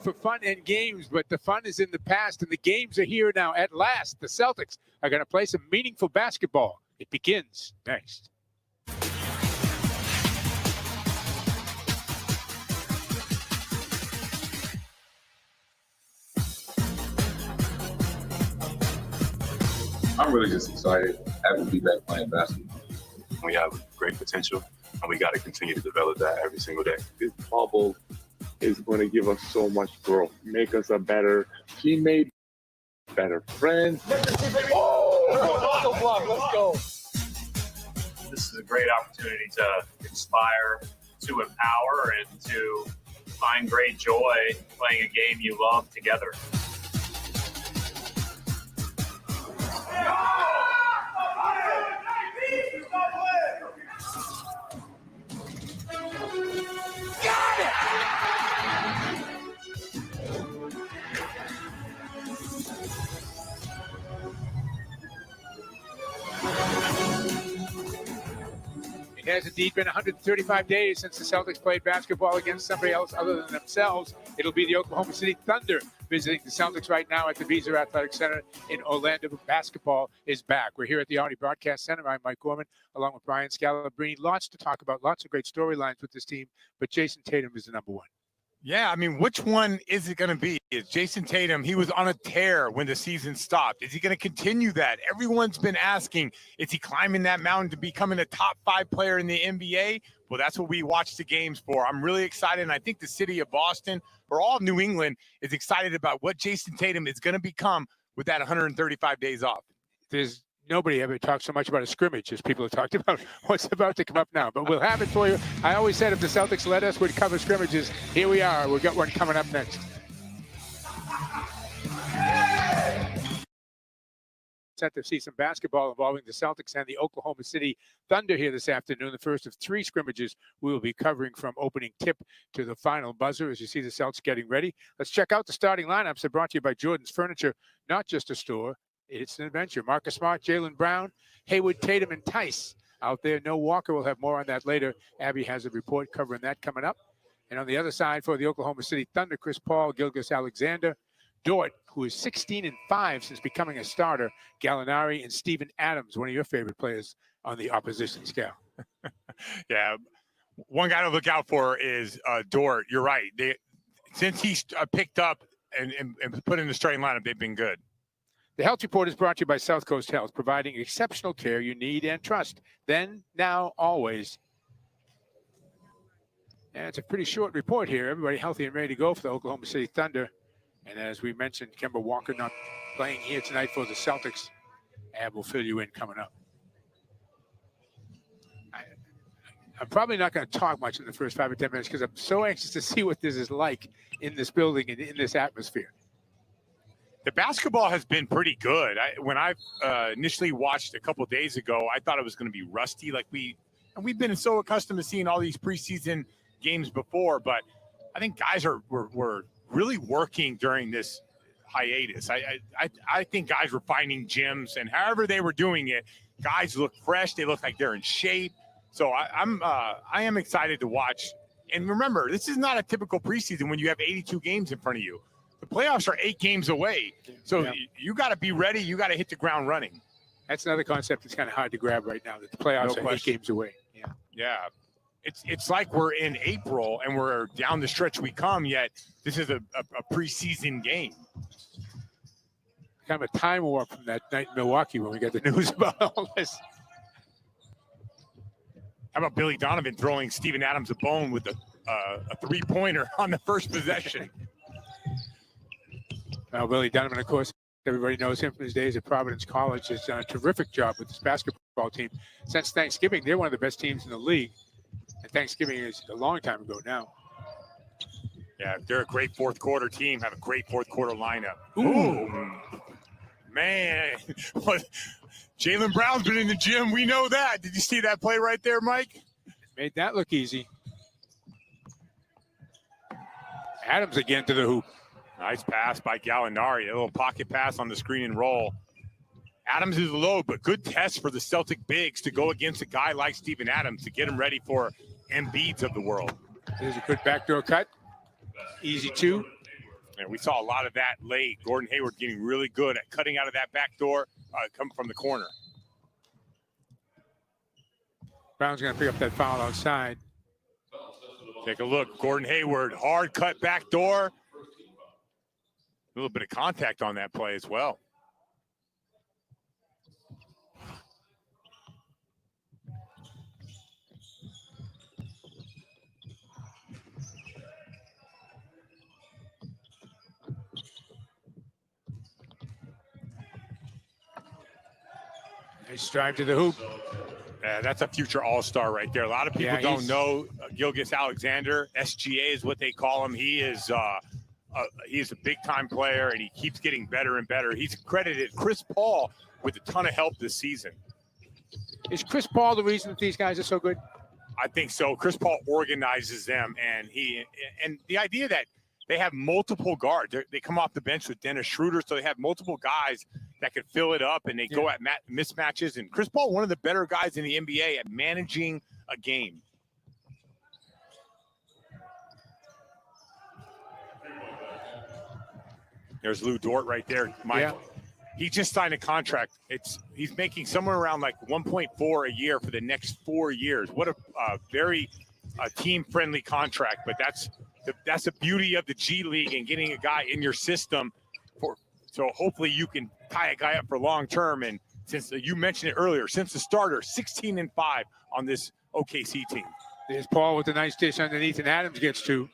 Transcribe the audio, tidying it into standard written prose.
for fun and games, but the fun is in the past and the games are here now. At last, the Celtics are going to play some meaningful basketball. It begins next. I'm really just excited. Happy to be back playing basketball. We have great potential, and we got to continue to develop that every single day. This bubble is going to give us so much growth, make us a better teammate, better friends. Oh, block. Let's go. This is a great opportunity to inspire, to empower, and to find great joy playing a game you love together. It has indeed been 135 days since the Celtics played basketball against somebody else other than themselves. It'll be the Oklahoma City Thunder visiting the Celtics right now at the Visa Athletic Center in Orlando. Basketball is back. We're here at the Audi Broadcast Center. I'm Mike Gorman, along with Brian Scalabrine. Lots to talk about, lots of great storylines with this team, but Jason Tatum is the number one. Yeah, I mean, which one is it going to be? Is Jason Tatum, he was on a tear when the season stopped. Is he going to continue that? Everyone's been asking, is he climbing that mountain to becoming a top 5 player in the NBA? Well, that's what we watch the games for. I'm really excited, and I think the city of Boston, or all of New England, is excited about what Jason Tatum is going to become with that 135 days off. There's nobody ever talked so much about a scrimmage as people have talked about what's about to come up now. But we'll have it for you. I always said if the Celtics let us, we'd cover scrimmages. Here we are. We've got one coming up next. Set to see some basketball involving the Celtics and the Oklahoma City Thunder here this afternoon. The first of 3 scrimmages we will be covering from opening tip to the final buzzer as you see the Celtics getting ready. Let's check out the starting lineups. They're brought to you by Jordan's Furniture, not just a store. It's an adventure. Marcus Smart, Jaylen Brown, Haywood, Tatum, and Tice out there. No Walker. We'll have more on that later. Abby has a report covering that coming up. And on the other side for the Oklahoma City Thunder, Chris Paul, Gilgeous-Alexander, Dort, who is 16-5 since becoming a starter, Gallinari, and Steven Adams, one of your favorite players on the opposition scale. Yeah, one guy to look out for is Dort. You're right. Since he's picked up and put in the starting lineup, they've been good. The Health Report is brought to you by South Coast Health, providing exceptional care you need and trust. Then, now, always. And it's a pretty short report here. Everybody healthy and ready to go for the Oklahoma City Thunder. And as we mentioned, Kemba Walker not playing here tonight for the Celtics. Ab will fill you in coming up. I'm probably not going to talk much in the first 5 or 10 minutes because I'm so anxious to see what this is like in this building and in this atmosphere. The basketball has been pretty good. When I initially watched a couple of days ago, I thought it was going to be rusty. We've been so accustomed to seeing all these preseason games before, but I think guys were really working during this hiatus. I think guys were finding gyms, and however they were doing it, guys look fresh. They look like they're in shape. So I am excited to watch. And remember, this is not a typical preseason when you have 82 games in front of you. The playoffs are 8 games away. So you got to be ready. You got to hit the ground running. That's another concept that's kind of hard to grab right now, that the playoffs are 8 games away. Yeah. It's like we're in April and we're down the stretch we come, yet this is a preseason game. Kind of a time warp from that night in Milwaukee when we got the news about all this. How about Billy Donovan throwing Steven Adams a bone with a three-pointer on the first possession? Well, Billy Donovan, of course, everybody knows him from his days at Providence College. Has done a terrific job with this basketball team. Since Thanksgiving, they're one of the best teams in the league. And Thanksgiving is a long time ago now. Yeah, they're a great fourth quarter team, have a great fourth quarter lineup. Ooh. Man. Jaylen Brown's been in the gym. We know that. Did you see that play right there, Mike? Made that look easy. Adams again to the hoop. Nice pass by Gallinari. A little pocket pass on the screen and roll. Adams is low, but good test for the Celtic bigs to go against a guy like Steven Adams to get him ready for Embiid's of the world. There's a good backdoor cut. Easy 2. And we saw a lot of that late. Gordon Hayward getting really good at cutting out of that back door, coming from the corner. Brown's going to pick up that foul outside. Take a look. Gordon Hayward, hard cut back door. A little bit of contact on that play as well. Nice drive to the hoop. That's a future all-star right there. A lot of people Yeah, don't he's- know Gilgeous Alexander. SGA is what they call him. He is a big-time player, and he keeps getting better and better. He's credited Chris Paul with a ton of help this season. Is Chris Paul the reason that these guys are so good? I think so. Chris Paul organizes them, and the idea that they have multiple guards. They come off the bench with Dennis Schroeder, so they have multiple guys that can fill it up, and they go at mismatches. And Chris Paul, one of the better guys in the NBA at managing a game. There's Lou Dort right there, Mike. Yeah. He just signed a contract. He's making somewhere around like 1.4 a year for the next 4 years. What a very team-friendly contract. But that's the beauty of the G League and getting a guy in your system. So hopefully you can tie a guy up for long term. And since you mentioned it earlier, since the starter, 16-5 on this OKC team. There's Paul with a nice dish underneath, and Adams gets two.